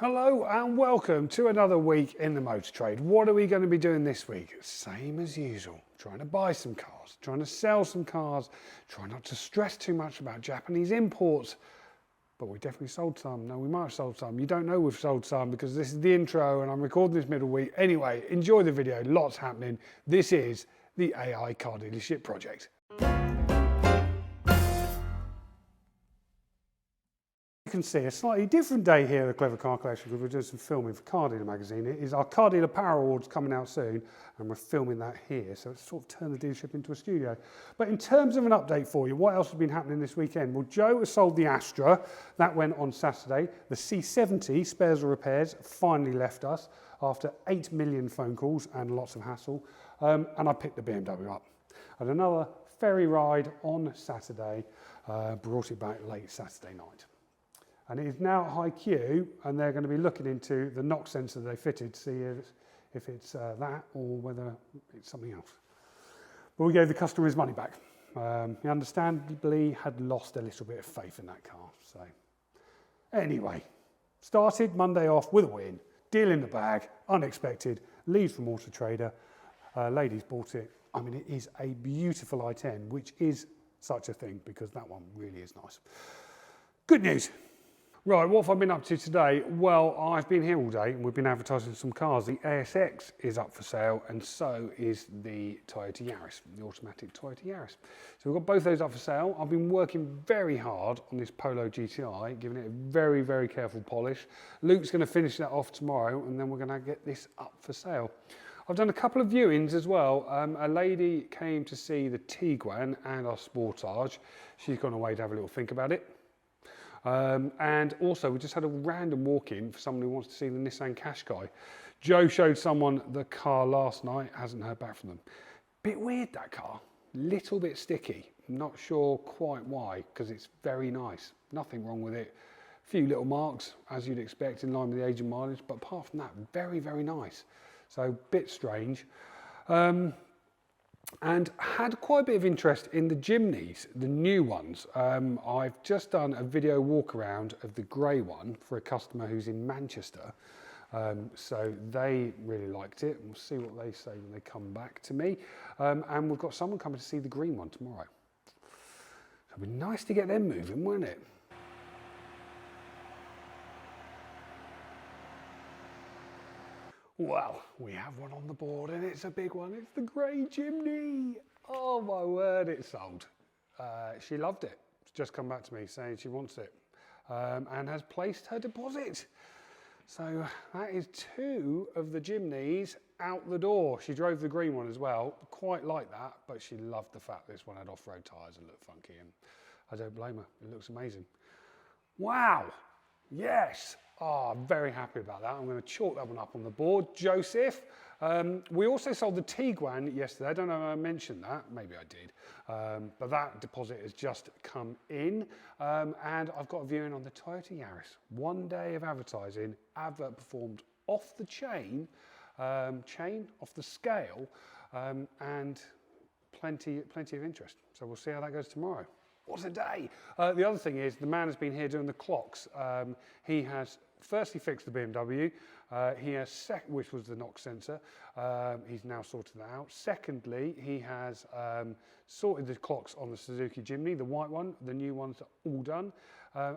Hello and welcome to another week in the motor trade. What are we going to be doing this week? Same as usual, trying to buy some cars, trying to sell some cars, trying not to stress too much about Japanese imports, but we definitely sold some. No, we might have sold some. You don't know we've sold some because this is the intro and I'm recording this middle week. Anyway, enjoy the video, lots happening. This is the AI Car Dealership Project. You can see a slightly different day here at the Clever Car Collection because we're doing some filming for Car Dealer magazine. It is our Car Dealer Power Awards coming out soon and we're filming that here, so it's sort of turned the dealership into a studio. But in terms of an update for you, what else has been happening this weekend? Well, Joe has sold the Astra, that went on Saturday. The C70 spares or repairs finally left us after 8 million phone calls and lots of hassle, and I picked the BMW up. I had another ferry ride on Saturday, brought it back late Saturday night. And it is now at high queue, and they're going to be looking into the knock sensor they fitted to see if it's that or whether it's something else. But we gave the customer his money back. He understandably had lost a little bit of faith in that car. So anyway, started Monday off with a win, deal in the bag, unexpected, lead from Auto Trader. Ladies bought it. I mean, it is a beautiful i10, which is such a thing because that one really is nice. Good news. Right, what have I been up to today? Well, I've been here all day and we've been advertising some cars. The ASX is up for sale and so is the Toyota Yaris, the automatic Toyota Yaris. So we've got both those up for sale. I've been working very hard on this Polo GTI, giving it a very, very careful polish. Luke's going to finish that off tomorrow and then we're going to get this up for sale. I've done a couple of viewings as well. A lady came to see the Tiguan and our Sportage. She's gone away to have a little think about it. And also we just had a random walk-in for someone who wants to see the Nissan Qashqai. Joe showed someone the car last night, hasn't heard back from them. Bit weird, that car, little bit sticky, not sure quite why, because it's very nice, nothing wrong with it. A few little marks as you'd expect in line with the age and mileage, but apart from that, very, very nice. So bit strange. And had quite a bit of interest in the Jimnys, the new ones. I've just done a video walk around of the grey one for a customer who's in Manchester. So they really liked it. We'll see what they say when they come back to me. And we've got someone coming to see the green one tomorrow. So it'd be nice to get them moving, wouldn't it? Well, we have one on the board and it's a big one. It's the grey Jimny. Oh my word, it's sold. She loved it. She's just come back to me saying she wants it and has placed her deposit. So that is 2 of the Jimnys out the door. She drove the green one as well, quite like that, but she loved the fact this one had off-road tyres and looked funky, and I don't blame her. It looks amazing. Wow. Yes. Oh, I'm very happy about that. I'm going to chalk that one up on the board. Joseph. We also sold the Tiguan yesterday. I don't know if I mentioned that. Maybe I did. But that deposit has just come in. And I've got a viewing on the Toyota Yaris. 1 day of advertising. Advert performed off the chain, off the scale, and plenty of interest. So we'll see how that goes tomorrow. What a day. The other thing is the man has been here doing the clocks. He has firstly fixed the BMW, he has which was the knock sensor. He's now sorted that out. Secondly, he has sorted the clocks on the Suzuki Jimny, the white one. The new ones are all done.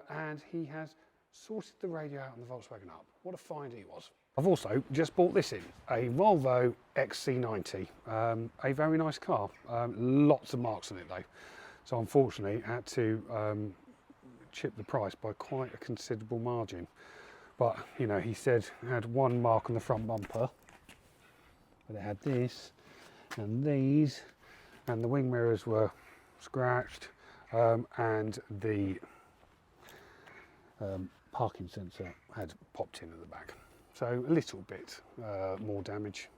And he has sorted the radio out on the Volkswagen Up. What a find he was. I've also just bought this in, a Volvo XC90. A very nice car. Lots of marks on it though. So unfortunately, had to chip the price by quite a considerable margin. But, you know, he said it had 1 mark on the front bumper, but it had this and these, and the wing mirrors were scratched, and the parking sensor had popped in at the back. So a little bit more damage.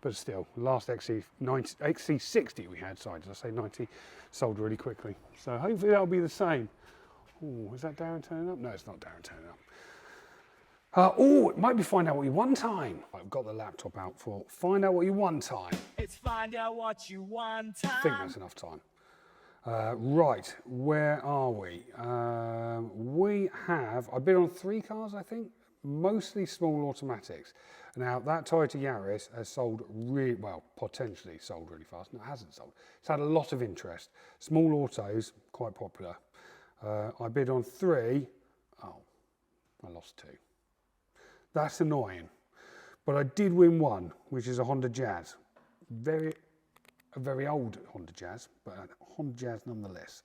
But still, last XC60 we had, sorry, did I say 90? Sold really quickly. So hopefully that'll be the same. Oh, is that Darren turning up? No, it's not Darren turning up. Oh, it might be find out what you won time. I've got the laptop out for find out what you won time. It's find out what you won time. I think that's enough time. Right, where are we? We have, I bid on 3 cars, I think. mostly small automatics. Now, that Toyota Yaris has sold really, well, potentially sold really fast. No, it hasn't sold. It's had a lot of interest. Small autos, quite popular. I bid on 3. Oh, I lost 2. That's annoying. But I did win 1, which is a Honda Jazz. A very old Honda Jazz, but a Honda Jazz nonetheless.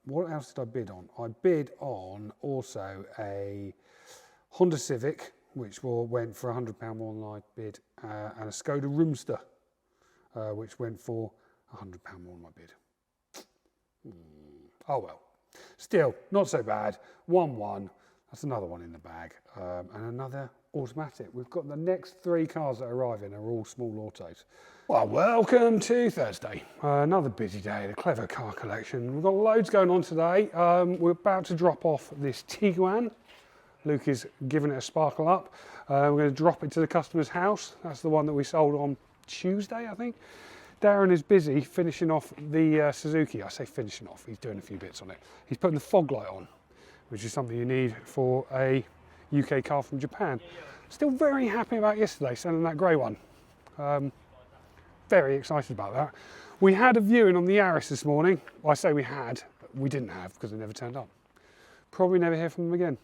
What else did I bid on? I bid on also a Honda Civic, which went for £100 more than I bid, and a Skoda Roomster, which went for £100 more than I bid. Oh well, still not so bad. 1-1. That's another one in the bag, and another automatic. We've got the next 3 cars that are arriving are all small autos. Well, welcome to Thursday. Another busy day, the Clever Car Collection. We've got loads going on today. We're about to drop off this Tiguan. Luke is giving it a sparkle up. We're going to drop it to the customer's house. That's the one that we sold on Tuesday, I think. Darren is busy finishing off the Suzuki. I say finishing off, he's doing a few bits on it. He's putting the fog light on, which is something you need for a UK car from Japan. Still very happy about yesterday, selling that grey one. Very excited about that. We had a viewing on the Yaris this morning. I say we had, but we didn't have because they never turned up. Probably never hear from them again.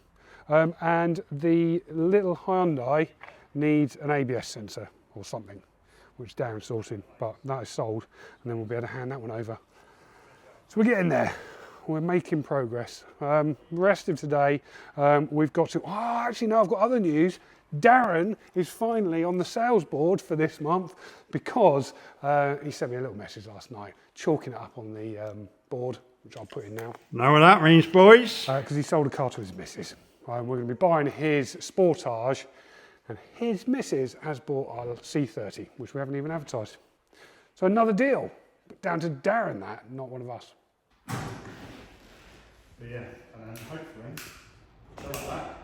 And the little Hyundai needs an ABS sensor or something, which Darren's sorting, but that is sold, and then we'll be able to hand that one over. So we're getting there. We're making progress. Rest of today, we've got to, actually no, I've got other news. Darren is finally on the sales board for this month because he sent me a little message last night, chalking it up on the board, which I'll put in now. Know what that means, boys? Because he sold a car to his missus. We're going to be buying his Sportage, and his missus has bought our C30, which we haven't even advertised. So another deal, but down to Darren that, not one of us. But yeah, and then hopefully, like that.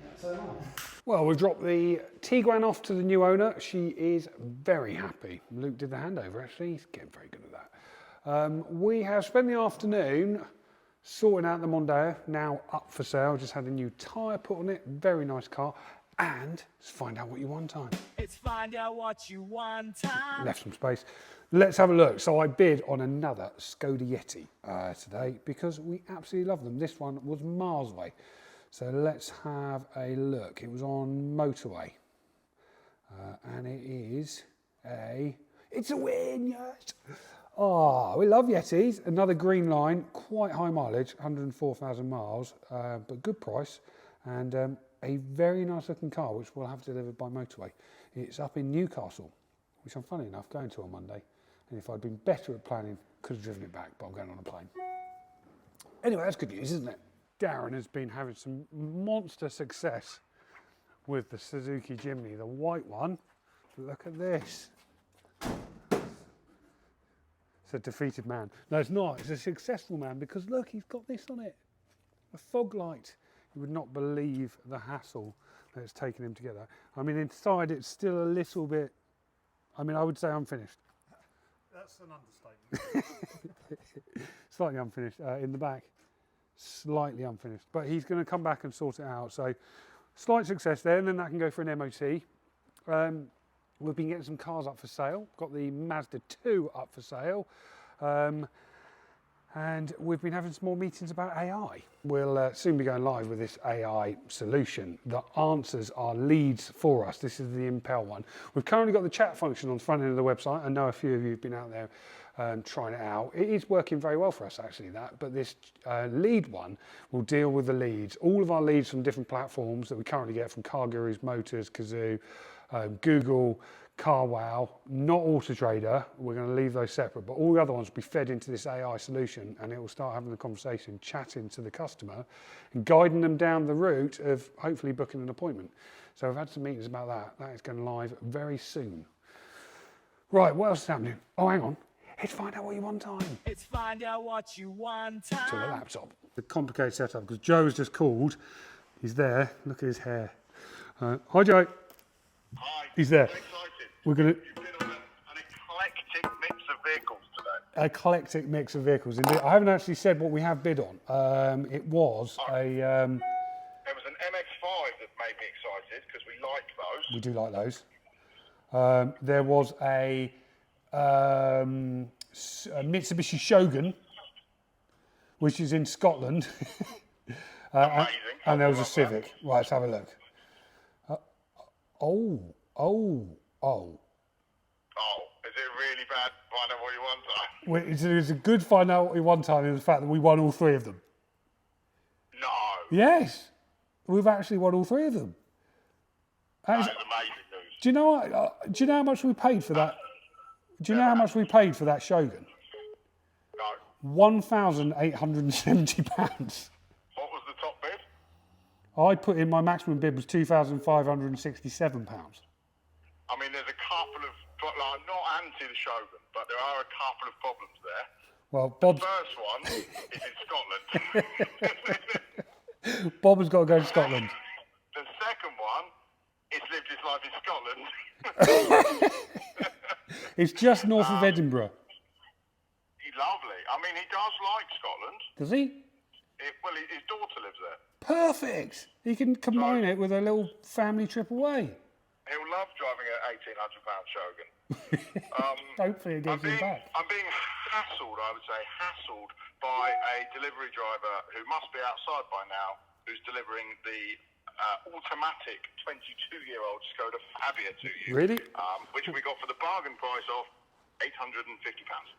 That's on. Well, we've dropped the Tiguan off to the new owner. She is very happy. Luke did the handover, actually. He's getting very good at that. We have spent the afternoon sorting out the Mondeo, now up for sale. Just had a new tyre put on it. Very nice car. And let's find out what you want time. It's find out what you want time. Left some space. Let's have a look. So I bid on another Skoda Yeti today because we absolutely love them. This one was miles away. So let's have a look. It was on motorway. And it is it's a win, yes. Oh, we love Yetis. Another green line, quite high mileage, 104,000 miles, but good price. And a very nice looking car, which we'll have delivered by motorway. It's up in Newcastle, which I'm funny enough going to on Monday. And if I'd been better at planning, could have driven it back, but I'm going on a plane. Anyway, that's good news, isn't it? Darren has been having some monster success with the Suzuki Jimny, the white one. Look at this. It's a defeated man. No, it's not. It's a successful man because look, he's got this on it. A fog light. You would not believe the hassle that it's taken him to get that. I mean, inside it's still a little bit, I would say unfinished. That's an understatement. Slightly unfinished. In the back, slightly unfinished. But he's going to come back and sort it out. So slight success there, and then that can go for an MOT. We've been getting some cars up for sale. Got the Mazda 2 up for sale. And we've been having some more meetings about AI. We'll soon be going live with this AI solution that answers our leads for us. This is the Impel one. We've currently got the chat function on the front end of the website. I know a few of you have been out there trying it out. It is working very well for us, actually, that. But this lead one will deal with the leads. All of our leads from different platforms that we currently get from Car Gurus, Motors, Kazoo, Google, CarWow, not Auto Trader. We're going to leave those separate, but all the other ones will be fed into this AI solution, and it will start having a conversation, chatting to the customer and guiding them down the route of hopefully booking an appointment. So I've had some meetings about that. That is going live very soon. Right, what else is happening? Oh, hang on. It's find out what you want time. It's find out what you want time. To the laptop. The complicated setup because Joe has just called. He's there. Look at his hair. Hi, Joe. Hi. He's there. I'm excited. We're going to. You've been on an eclectic mix of vehicles today. Eclectic mix of vehicles. Indeed. I haven't actually said what we have bid on. It was a. It was an MX-5 they'd be excited because we like those. We do like those. There was a Mitsubishi Shogun, which is in Scotland. Amazing. And there was a Love that. Civic. Right, let's have a look. Oh, is it really bad? Find out what you want. well, it's a good find out what we one time in the fact that we won all three of them. No. Yes, we've actually won all three of them. That is amazing news. Do you know what? Do you know how much we paid for that? Do you know how much we paid for that Shogun? No. £1,870. What was the top bid? I put in my maximum bid was £2,567. I mean, there's a couple of, like, I'm not anti the Shogun, but there are a couple of problems there. Well, Bob's, First one is in Scotland. Bob has got to go to Scotland. The second one, it's lived his life in Scotland. It's just north of Edinburgh. He's lovely. I mean, he does like Scotland. Does he? Well, his daughter lives there. Perfect. He can combine it with a little family trip away. He'll love driving an £1,800 Shogun. Hopefully it gives him back. I'm being hassled, I would say, by a delivery driver who must be outside by now, who's delivering the automatic 22-year-old Skoda Fabia to you. Really? Which we got for the bargain price of £850.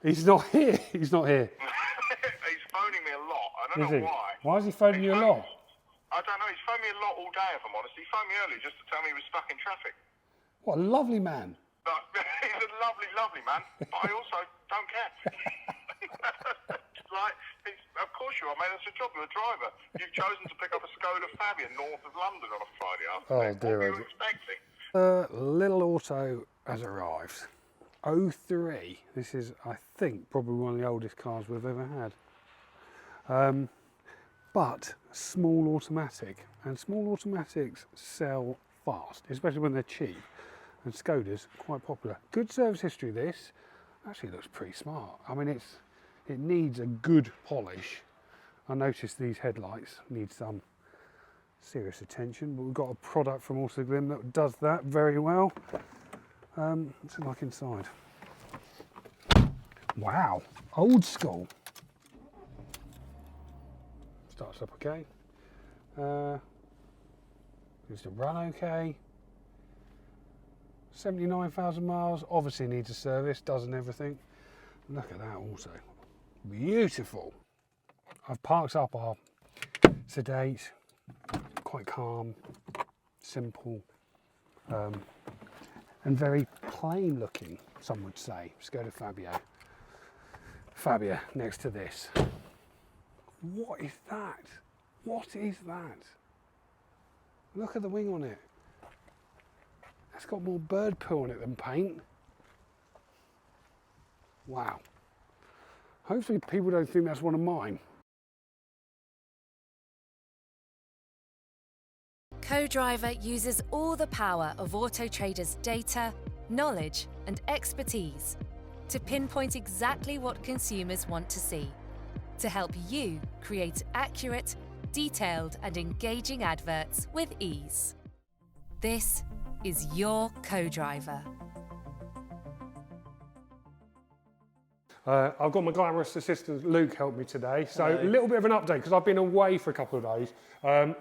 He's not here. He's not here. He's phoning me a lot. I don't Is know he? why. Why is he phoning you a lot? I don't know. He's phoned me a lot all day, if I'm honest. He phoned me early just to tell me he was stuck in traffic. What a lovely man. But he's a lovely, lovely man. But I also don't care. Of course you are, mate. That's your job. You're a driver. You've chosen to pick up a Skoda Fabia north of London on a Friday afternoon. dear, What were you expecting? Little auto has arrived. 03. This is, I think, probably one of the oldest cars we've ever had. But small automatic, and small automatics sell fast, especially when they're cheap. And Skoda's quite popular. Good service history. This actually looks pretty smart. I mean, it needs a good polish. I noticed these headlights need some serious attention, but we've got a product from Autoglim that does that very well. What's it like inside? Wow, old school. Starts up okay. Used to run okay. 79,000 miles. Obviously needs a service, doesn't everything. Look at that also. Beautiful. I've parked up our sedate, quite calm, simple, and very plain looking, some would say. Let's go to Fabia. Fabia next to this. What is that? What is that? Look at the wing on it. That's got more bird poo on it than paint. Wow. Hopefully people don't think that's one of mine. Co-Driver uses all the power of Auto Trader's data, knowledge, and expertise to pinpoint exactly what consumers want to see, to help you create accurate, detailed, and engaging adverts with ease. This is your Co-Driver. I've got my glamorous assistant Luke help me today, so a little bit of an update because I've been away for a couple of days.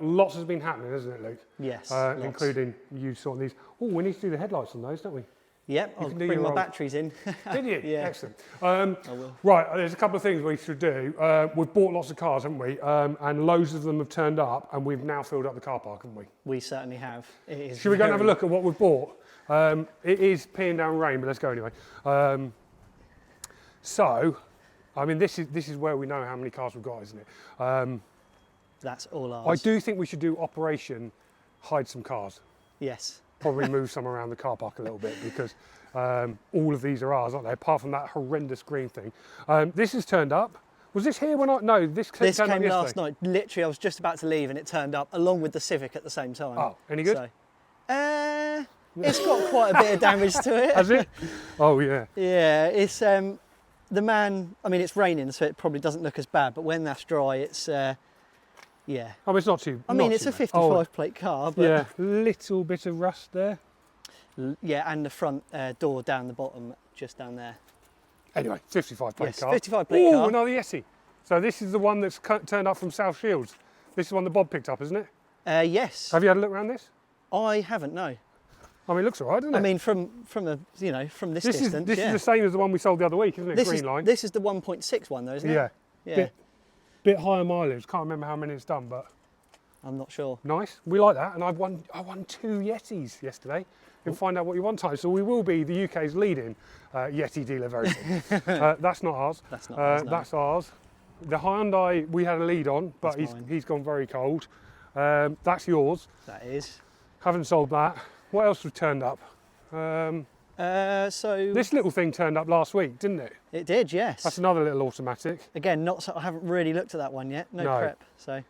Lots has been happening, hasn't it, Luke? Yes, including you sorting these. Oh, we need to do the headlights on those, don't we? Yep, I'll can do bring your my old- batteries in. Did you? Yeah. Excellent. I will. Right, there's a couple of things we should do. We've bought lots of cars, haven't we? And loads of them have turned up, and we've now filled up the car park, haven't we? We certainly have. It is Should we go and have a very- look at what we've bought? It is peeing down rain, but let's go anyway. So, I mean, this is where we know how many cars we've got, isn't it? That's all I ours. do think we should do Operation Hide Some Cars. Yes. Probably move some around the car park a little bit because all of these are ours, aren't they? Apart from that horrendous green thing. This has turned up. Was this here when I... No, this This turned up came yesterday. last night. Literally, I was just about to leave and it turned up along with the Civic at the same time. Oh, any good? So, it's got quite a bit of damage to it. Has it? Oh, yeah. Yeah, it's the man. I mean, it's raining, so it probably doesn't look as bad. But when that's dry, it's Yeah. I mean, it's not too. I mean, not it's too a bad. 55 plate car, but Yeah, little bit of rust there. yeah, and the front door down the bottom, just down there. Anyway, 55 plate Yes, car. 55 plate Ooh, car. another Yeti. So this is the one that's turned up from South Shields. This is the one that Bob picked up, isn't it? Yes. Have you had a look around this? I haven't, no. I mean, it looks all right, doesn't it? I mean, from a, you know, from this distance, This yeah. is the same as the one we sold the other week, isn't it? Green line. This is the 1.6 one, though, isn't Yeah. it? Yeah. Bit higher mileage. Can't remember how many it's done, but I'm not sure. nice. We like that. And I won 2 Yetis yesterday in Find Out What You Want time. So we will be the UK's leading Yeti dealer very soon. That's not ours. That's not ours, no. That's ours. The Hyundai we had a lead on, but That's mine. he's gone very cold. That's yours. That is. Haven't sold that. What else was turned up? So This little thing turned up last week, didn't it? it did, yes. That's another little automatic. Again, I haven't really looked at that one yet. No, No. prep. So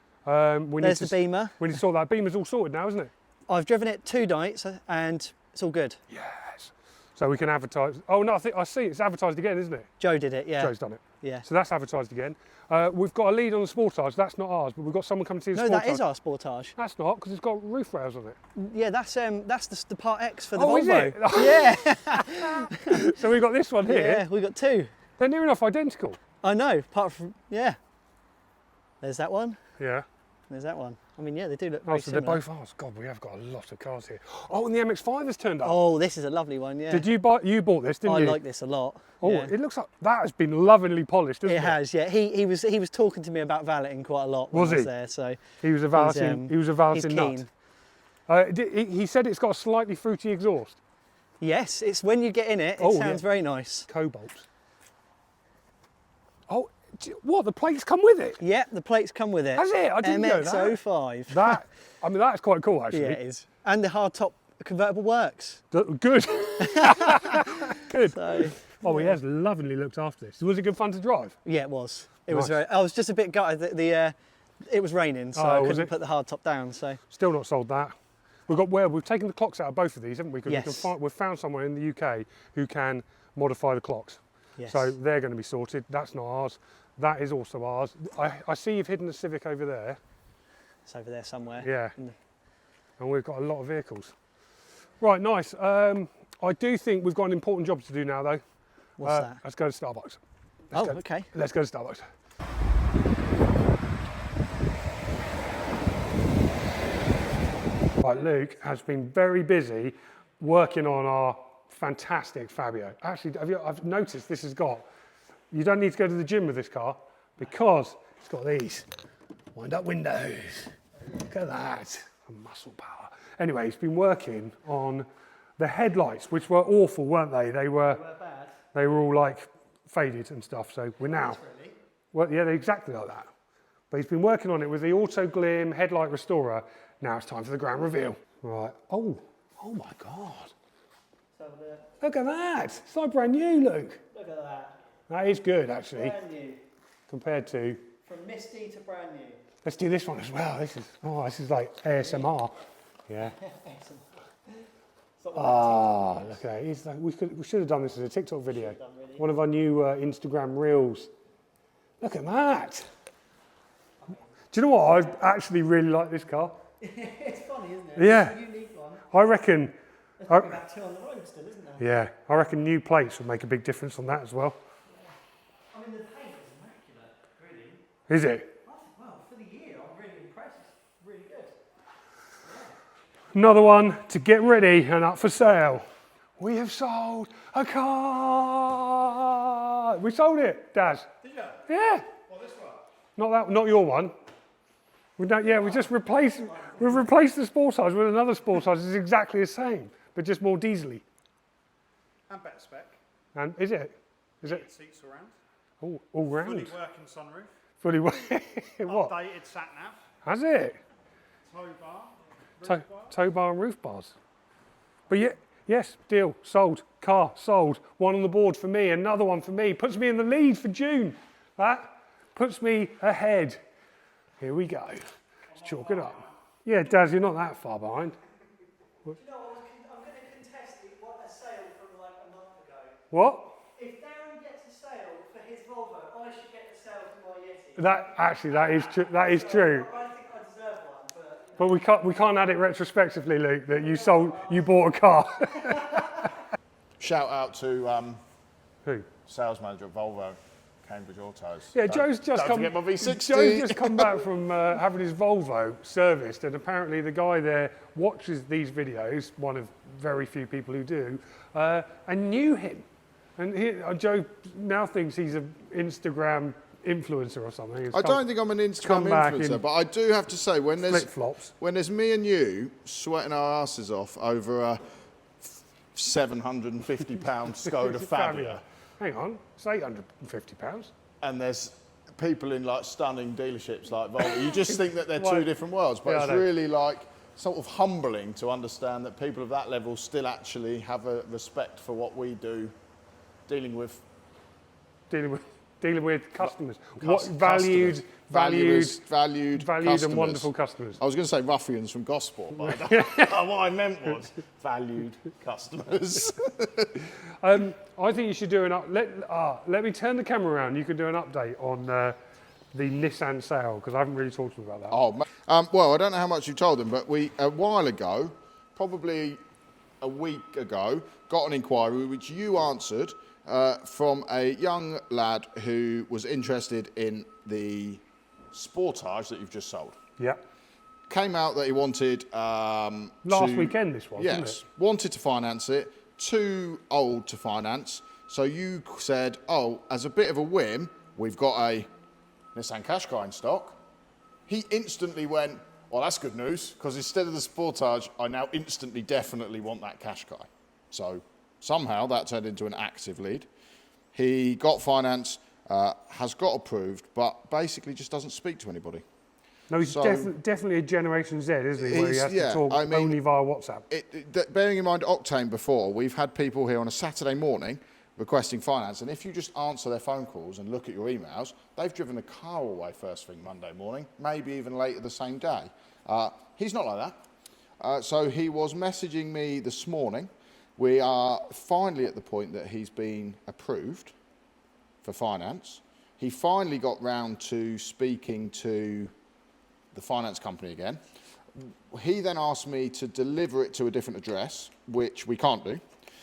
We there's need the Beamer. We need to sort that. Beamer's all sorted now, isn't it? I've driven it 2 nights and it's all good. Yes. So we can advertise. Oh no, I see it's advertised again, isn't it? Joe did it, yeah. Joe's done it. Yeah. So that's advertised again. We've got a lead on the Sportage. That's not ours, but we've got someone coming to see the No, Sportage. that is our Sportage. That's not, because it's got roof rails on it. Yeah, that's the Part X for the Oh, is Volvo. it? Yeah, So we've got this one here. yeah, we got 2. They're near enough identical. I know, apart from, yeah. There's that one, Yeah. there's that one. I mean, yeah, they do look Oh, very so they're similar. both ours. God, we have got a lot of cars here. Oh, and the MX-5 has turned up. Oh, this is a lovely one, yeah. Did you bought this, didn't I you? like this a lot. Oh, yeah. it looks like that has been lovingly polished, hasn't It has, yeah. He was talking to me about valeting quite a lot when Was I was he? there, so He was a valeting. He was a he's valeting nut. keen. He said it's got a slightly fruity exhaust. Yes, it's when you get in it, it Oh, sounds yeah. very nice. Cobalt. Oh, what? The plates come with it? Yeah, the plates come with it. Has it? I didn't know that. MX-05. That, I mean, that's quite cool actually. Yeah, it is. And the hardtop convertible works. Good. Good. So, Oh, he has lovingly looked after this. Was it good fun to drive? yeah, it was. It was Nice. very. I was just a bit gutted that it was raining, so Oh, I was couldn't it? put the hardtop down. So Still not sold that. We've taken the clocks out of both of these, haven't we? 'Cause Yes. we've found someone in the UK who can modify the clocks. yes. So they're going to be sorted. That's not ours. That is also ours. I see you've hidden the Civic over there. It's over there somewhere. Yeah. In the- And we've got a lot of vehicles. Right, nice. I do think we've got an important job to do now, though. What's that? Let's go to Starbucks. Oh, go. okay. Let's go to Starbucks. Right, Luke has been very busy working on our fantastic Fabia. Actually, I've noticed this has got, you don't need to go to the gym with this car because it's got these wind-up windows. Look at that, muscle power. Anyway, he's been working on the headlights, which were awful, weren't they? They were bad. They were all like faded and stuff. So we're now, well, yeah, they're exactly like that. But he's been working on it with the Auto Glim Headlight Restorer. Now it's time for the grand reveal. Right. Oh my God. Look at that. It's like brand new, Luke. Look at that. That is good, actually, Brand new. compared to. From misty to brand new. Let's do this one as well. This is like ASMR. Yeah. Ah, look at that. It's like, we should have done this as a TikTok video. One of our new Instagram reels. Look at that. Do you know what? I actually really like this car. It's funny, isn't it? Yeah. It's a unique one. I reckon. There's probably about 2 on the road still, isn't there? Yeah, I reckon new plates would make a big difference on that as well. I mean, the paint is immaculate, really. Is it? Well, for the year, I'm really impressed. It's really good. Another one to get ready and up for sale. We have sold a car. We sold it, Daz. Did you? Yeah. Well, this one. Not your one. We don't. Yeah, we just replaced. We've replaced the Sportage with another Sportage. It's exactly the same, but just more diesely. And better spec. And is it? Is it? Seats around. All round. Fully working sunroof. Fully. What? Updated sat nav. Has it? Tow bar. Tow bar and roof bars. But yeah, yes, deal, sold, car, sold. One on the board for me, another one for me. Puts me in the lead for June. That puts me ahead. Here we go. Let's chalk it up. Yeah, Daz, you're not that far behind. Do you know, I'm going to contest a sale from like a month ago. What? If Darren gets a sale for his Volvo, I should get a sale for my Yeti. That is true. That is true. I But we can't add it retrospectively, Luke, that you bought a car. Shout out to Who? sales manager at Volvo, Cambridge Autos. Yeah, Joe's just don't forget my V60. Joe's just come back from having his Volvo serviced, and apparently the guy there watches these videos, one of very few people who do, and knew him. And Joe now thinks he's an Instagram influencer or something. I don't think I'm an Instagram influencer, but I do have to say, when there's me and you sweating our asses off over a £750 Skoda Fabia, hang on, it's £850. and there's people in like stunning dealerships like Volvo, you just think that they're two different worlds, but it's really like sort of humbling to understand that people of that level still actually have a respect for what we do, dealing with Customers. Valued and wonderful customers. I was going to say ruffians from Gosport, but what I meant was valued customers. I think you should do let me turn the camera around. You could do an update on the Nissan sale, because I haven't really talked to them about that. Well, I don't know how much you told them, but we, a while ago, probably a week ago, got an inquiry which you answered from a young lad who was interested in the Sportage that you've just sold. Yeah. Came out that he wanted last weekend this was, wasn't it? Wanted to finance it, too old to finance. So you said, oh, as a bit of a whim, we've got a Nissan Qashqai in stock. He instantly went, well, that's good news, because instead of the Sportage, I now instantly definitely want that Qashqai. So somehow that turned into an active lead. He got finance, has got approved, but basically just doesn't speak to anybody. No, he's definitely a Generation Z, isn't he? Where he has to talk only via WhatsApp. Bearing in mind Octane before, we've had people here on a Saturday morning requesting finance, and if you just answer their phone calls and look at your emails, they've driven the car away first thing Monday morning, maybe even later the same day. He's not like that. So he was messaging me this morning. We are finally at the point that he's been approved for finance. He finally got round to speaking to the finance company again. He then asked me to deliver it to a different address, which we can't do.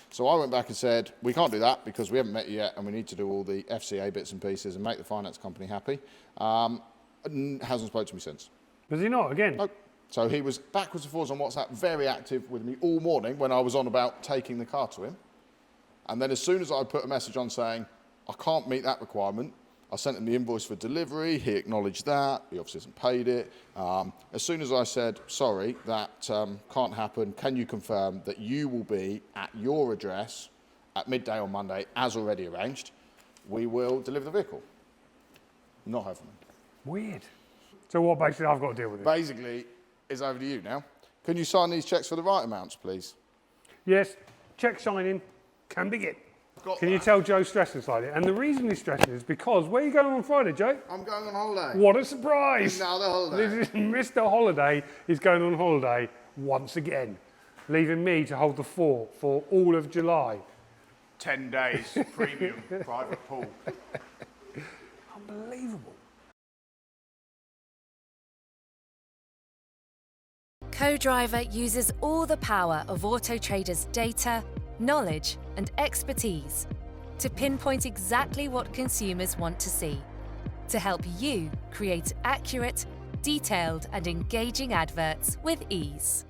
So I went back and said, we can't do that because we haven't met you yet and we need to do all the FCA bits and pieces and make the finance company happy. Hasn't spoken to me since. Was he not, again? Nope. So he was backwards and forwards on WhatsApp, very active with me all morning when I was on about taking the car to him. And then as soon as I put a message on saying, I can't meet that requirement, I sent him the invoice for delivery, he acknowledged that, he obviously hasn't paid it. As soon as I said, sorry, that can't happen, can you confirm that you will be at your address at midday on Monday, as already arranged, we will deliver the vehicle. Not having them. Weird. So what basically I've got to deal with it? Basically, it's over to you now. Can you sign these checks for the right amounts, please? Yes, check signing can begin. Can you tell Joe's stressing slightly? And the reason he's stressing is because, where are you going on Friday, Joe? I'm going on holiday. What a surprise! Another holiday. This is Mr. Holiday is going on holiday once again, leaving me to hold the fort for all of July. 10 days, premium, private pool. Unbelievable. Co-Driver uses all the power of Auto Trader's data, knowledge, and expertise to pinpoint exactly what consumers want to see, to help you create accurate, detailed, and engaging adverts with ease.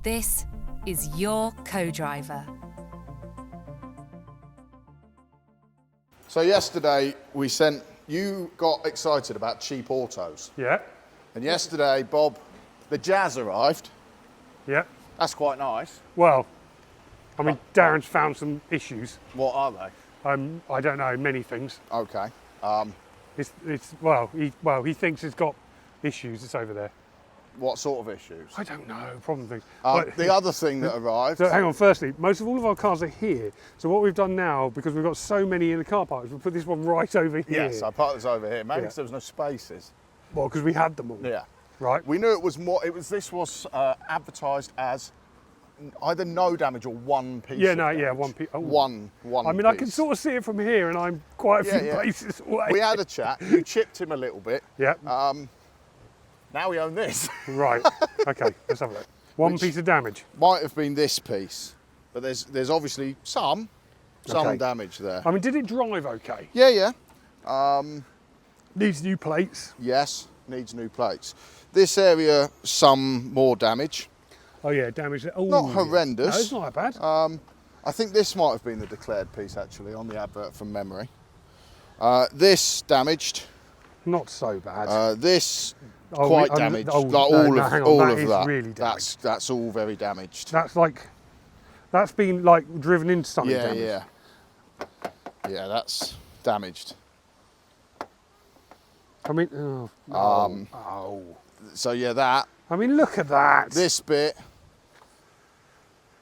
This is your Co-Driver. So yesterday you got excited about cheap autos. Yeah. And yesterday, Bob, the Jazz arrived. Yeah. That's quite nice. Well, I mean, Darren's found some issues. What are they? I don't know, many things. Okay. He thinks it's got issues. It's over there. What sort of issues? I don't know, problem things. The other thing that arrived... So hang on, firstly, most of all of our cars are here. So what we've done now, because we've got so many in the car park, is we've put this one right over here. Yes, I parked this over here. Maybe because there was no spaces. Well, because we had them all. Yeah. Right. We knew it was more... This was advertised as either no damage or one piece. Yeah, no, yeah, one piece. Oh. One I mean, piece. I can sort of see it from here, and I'm quite a few places away. We had a chat. You chipped him a little bit. Yeah. Now we own this. Right. Okay, let's have a look. One piece of damage. Might have been this piece, but there's obviously some Okay. damage there. I mean, did it drive okay? Yeah. Needs new plates. Yes, needs new plates. This area, some more damage. Oh yeah, damage. Oh, Not horrendous. No, it's not that bad. I think this might have been the declared piece actually on the advert from memory. This damaged. Not so bad. This Oh, quite we- damaged. oh, like no, all no, of hang on, all that of is that. really damaged. That's all very damaged. That's been like driven into something. Yeah, damaged. yeah, that's damaged. I mean, oh. So yeah, that. I mean, look at that. This bit,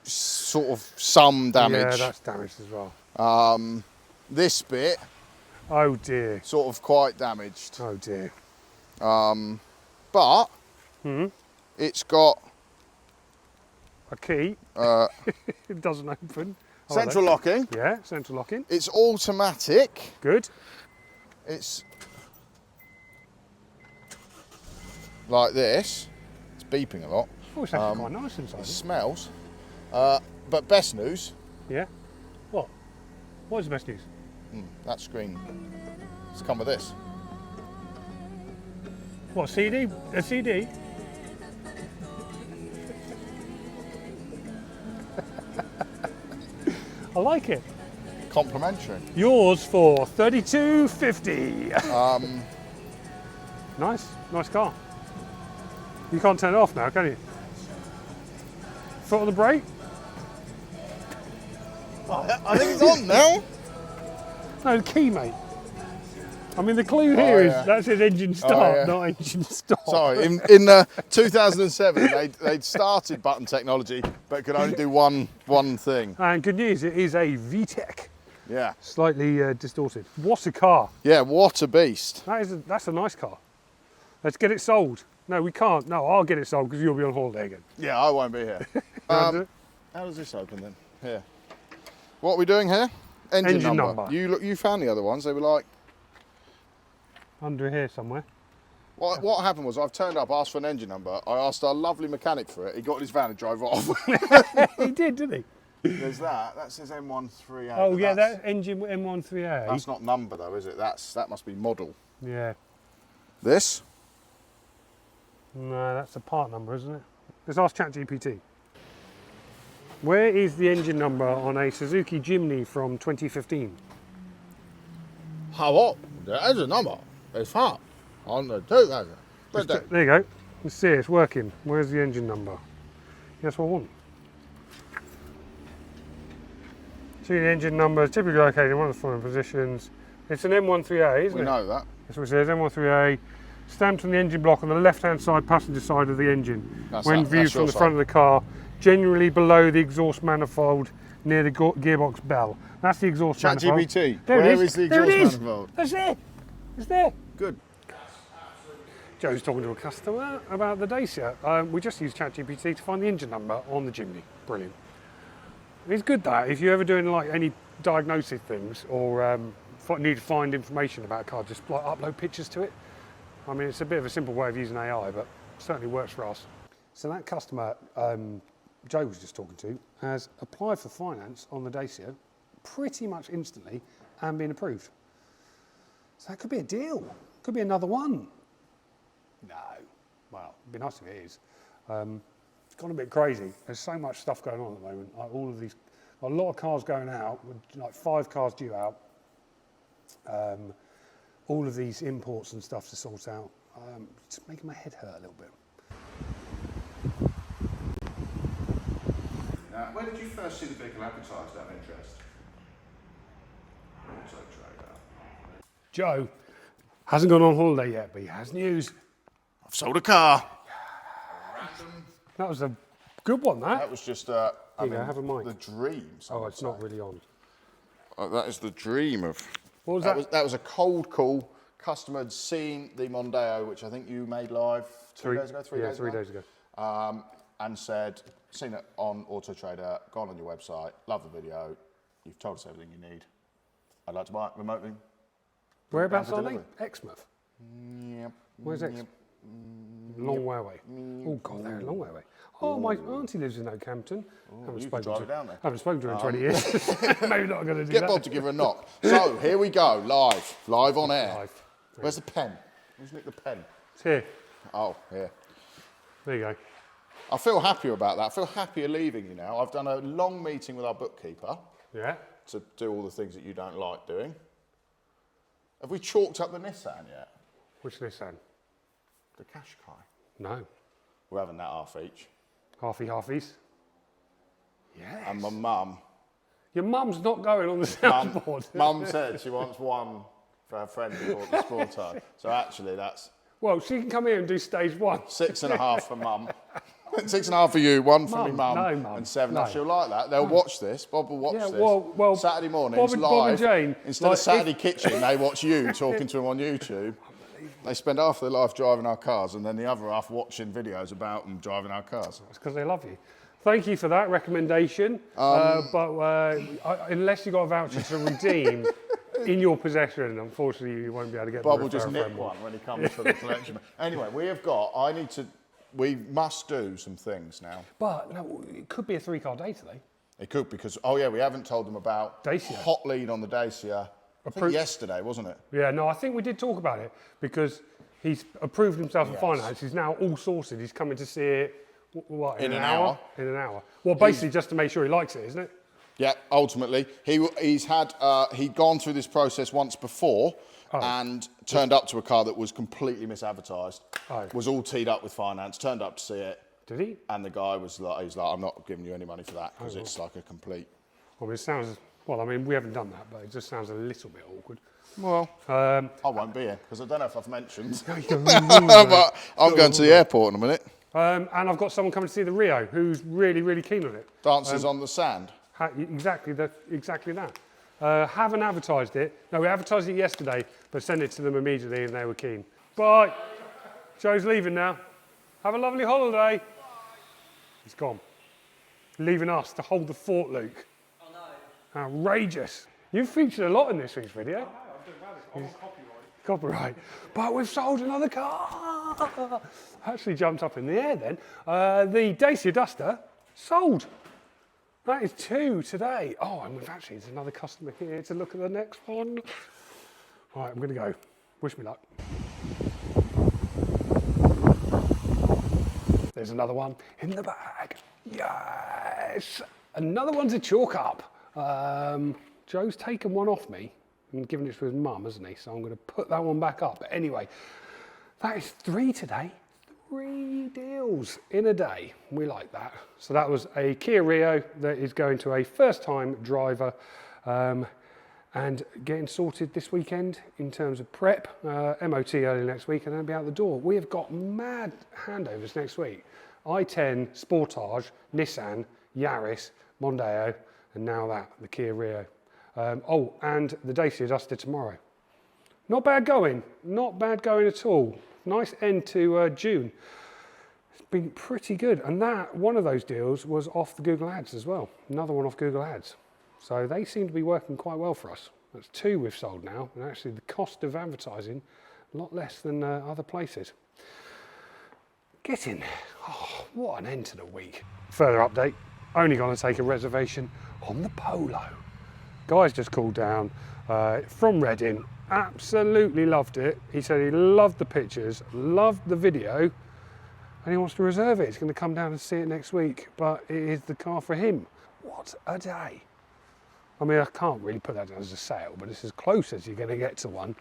sort of some damage. Yeah, that's damaged as well. This bit, Oh dear. sort of quite damaged. Oh dear. But it's got A key. It doesn't open. Oh, central hello. locking. Yeah, central locking. It's automatic. Good. It's like this. It's beeping a lot. Oh, it's actually quite nice inside. It smells. But best news, Yeah. What? What is the best news? that screen. It's come with this. What, CD? A CD? I like it. Complimentary. Yours for $32.50. Nice car. You can't turn it off now, can you? Foot on the brake? I think it's on now. No, the key, mate. I mean, the clue here is that says engine start, yeah. not engine stop. Sorry, in 2007 they'd started button technology, but could only do one thing. And good news, it is a VTEC, Yeah. slightly distorted. What a car! Yeah, what a beast. That's a nice car. Let's get it sold. No, we can't. No, I'll get it sold because you'll be on holiday again. Yeah, I won't be here. Wanna do it? How does this open then? Here. What are we doing here? Engine number. You found the other ones. They were like. Under here somewhere. What happened was I've turned up, asked for an engine number. I asked our lovely mechanic for it. He got in his van and drove off. He did, didn't he? There's that. That says M138. Oh but yeah, that's, that engine M13A. That's not number though, is it? That must be model. Yeah. This. No, that's a part number, isn't it? Let's ask ChatGPT. Where is the engine number on a Suzuki Jimny from 2015? How up? The engine number is far on the 2000. There you go. Let's see, it's working. Where's the engine number? That's what I want. See the engine number, typically located in one of the following positions. It's an M13A, isn't We it? know that. That's what it says, M13A. Stamped on the engine block on the left-hand side passenger side of the engine. That's when that- viewed that's from your the side. front of the car, generally below the exhaust manifold near the gearbox bell. That's the exhaust manifold. ChatGPT. There it Where is the There it exhaust is. manifold? That's it. It's there. Good. Joe's talking to a customer about the Dacia. We just used ChatGPT to find the engine number on the Jimny. Brilliant. It's good that if you're ever doing like any diagnosis things or need to find information about a car, just like upload pictures to it. I mean, it's a bit of a simple way of using AI, but it certainly works for us. So that customer Joe was just talking to has applied for finance on the Dacia pretty much instantly and been approved. So that could be a deal. Could be another one. No. Well, it'd be nice if it is. It's gone a bit crazy. There's so much stuff going on at the moment. Like all of these, a lot of cars going out, with like 5 cars due out. All of these imports and stuff to sort out. It's making my head hurt a little bit. Where did you first see the vehicle advertised out of interest? Auto Trader. Joe hasn't gone on holiday yet, but he has news. I've sold a car. That was a good one, that. That was just Here you go, have a mic. the dream. Oh, it's not really on. That is the dream of. What was that? That was a cold call. Customer had seen the Mondeo, which I think you made live 3 days ago. 3 days ago. 3 days ago. And said, seen it on Auto Trader, gone on your website, love the video, you've told us everything you need. I'd like to buy it remotely. Whereabouts for are they? delivery. Exmouth. Yep. Where's Exmouth? Long way away. Oh God, they're a long way away. Oh, my auntie lives in Oakhampton. You could drive her down there. Haven't spoken to her in 20 years. Maybe not going to do Get that. Bob to give her a knock. So, here we go, live on air. Live. Where's the pen? Who's nicked the pen? It's here. Oh, here. There you go. I feel happier about that. I feel happier leaving you now. I've done a long meeting with our bookkeeper Yeah. to do all the things that you don't like doing. Have we chalked up the Nissan yet? Which Nissan? The Qashqai. No. We're having that half each. Halfies. Yes. And my mum, Your mum's not going on the soundboard. Mum said she wants one for her friend who bought the Sportage. So actually that's Well, she can come here and do stage 1. 6.5 for Mum. 6.5 for you, 1 for me Mum, mum, no, Mum, and 7. no. She'll like that. They'll watch this. Bob will watch Yeah, this. well, Saturday mornings Bob and live. Jane, Instead like, of Saturday Kitchen, they watch you talking to them on YouTube. They spend half their life driving our cars and then the other half watching videos about them driving our cars. It's because they love you. Thank you for that recommendation. Unless you've got a voucher to redeem in your possession, unfortunately, you won't be able to get Bob the will just referral nick friend one when he comes for the collection. Anyway, we must do some things now. But no, it could be a 3-car day today. It could because, oh yeah, we haven't told them about Dacia. hot lead on the Dacia. I think yesterday, wasn't it? Yeah, no, I think we did talk about it because he's approved himself in Yes. finance. He's now all sorted. He's coming to see it, in an hour? In an hour. Well, basically just to make sure he likes it, isn't it? Yeah, ultimately. He'd gone through this process once before and turned up to a car that was completely misadvertised, was all teed up with finance, turned up to see it. Did he? And the guy was like, I'm not giving you any money for that because it's like a complete... I mean, it sounds, we haven't done that, but it just sounds a little bit awkward. Well, I won't be here because I don't know if I've mentioned, but I'm going to the airport in a minute. And I've got someone coming to see the Rio who's really, really keen on it. Dances on the sand. Exactly that. Haven't advertised it. No, we advertised it yesterday, but sent it to them immediately and they were keen. Bye. Joe's leaving now. Have a lovely holiday. He's gone. Leaving us to hold the fort, Luke. I know. Outrageous. You've featured a lot in this week's video. I'm doing well. I want Copyright. But we've sold another car. Actually jumped up in the air then. The Dacia Duster sold. That is 2 today. Oh, and there's another customer here to look at the next one. All right, I'm going to go. Wish me luck. There's another one in the bag. Yes. Another one to chalk up. Joe's taken one off me and given it to his mum, hasn't he? So I'm going to put that one back up. But anyway, that is 3 today. 3 deals in a day. We like that. So that was a Kia Rio that is going to a first-time driver and getting sorted this weekend in terms of prep, MOT early next week, and then be out the door. We have got mad handovers next week. i10, Sportage, Nissan, Yaris, Mondeo, and now the Kia Rio. And the Dacia Duster tomorrow. Not bad going at all. Nice end to June. It's been pretty good. And one of those deals was off the Google Ads as well. Another one off Google Ads. So they seem to be working quite well for us. That's 2 we've sold now. And actually the cost of advertising, a lot less than other places. Oh, what an end to the week. Further update, only going to take a reservation on the Polo. Guy's just called down from Reading, absolutely loved it. He said he loved the pictures, loved the video, and he wants to reserve it. He's going to come down and see it next week, but it is the car for him. What a day. I mean, I can't really put that down as a sale, but it's as close as you're going to get to one.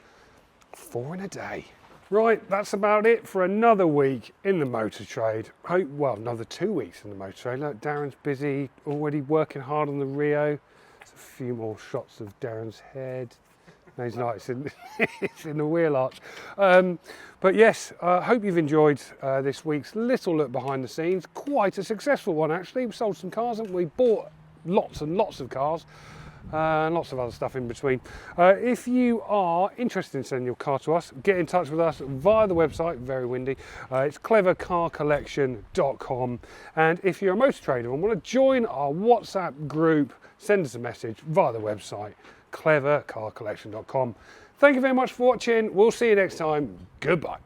4 in a day. Right, that's about it for another week in the motor trade. Another 2 weeks in the motor trade. Look, Darren's busy, already working hard on the Rio. There's a few more shots of Darren's head. No, he's not, it's in the wheel arch. But yes, I hope you've enjoyed this week's little look behind the scenes. Quite a successful one, actually. We sold some cars, haven't we? Bought lots and lots of cars. And lots of other stuff in between. If you are interested in sending your car to us, get in touch with us via the website, very windy. It's clevercarcollection.com. And if you're a motor trader and want to join our WhatsApp group, send us a message via the website, clevercarcollection.com. Thank you very much for watching. We'll see you next time. Goodbye.